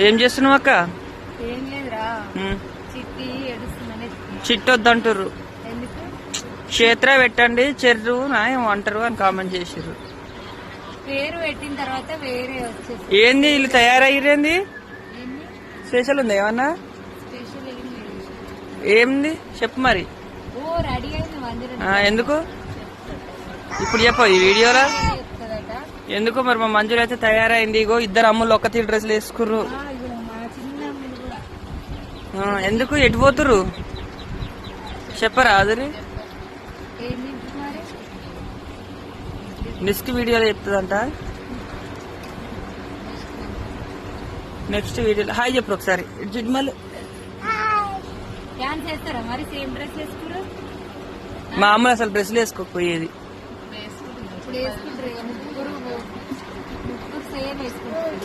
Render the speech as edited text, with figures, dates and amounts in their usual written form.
ఏం చేస్తున్నావు అక్క? ఏం లేదురా, చిట్టి ఏడుస్తుందని. చిట్టి వద్దంటారు, క్షేత్ర పెట్టండి చెర్రు ఏమంటారు అని కామెంట్ చేసారు. పేరు పెట్టిన తర్వాత వేరే వచ్చేసి ఏంది వీళ్ళు తయారయ్యేంది? స్పెషల్ ఉంది ఏమన్నా? స్పెషల్ ఏంది చెప్పు మరి. ఓ రెడీ అయింది మందిరం. ఎందుకు ఇప్పుడు చెప్పు ఈ వీడియోలో ఎందుకు మరి? మా మంజులు అయితే తయారైంది. ఇగో ఇద్దరు అమ్ములు ఒక్క తీరు డ్రెస్సులు వేసుకుర్రు. ఎందుకు ఎటు పోతురు చెప్పరా? అదని నెక్స్ట్ వీడియోలో చెప్తుందంట. నెక్స్ట్ వీడియోలో హాయ్ చెప్పు ఒకసారి. జిడ్మల్ మా అమ్మ అసలు డ్రెస్సులు వేసుకోకపోయేది. ఇప్పుడు వేసుకుంటారు, ముగ్గురు సేమ్ వేసుకుంటారు.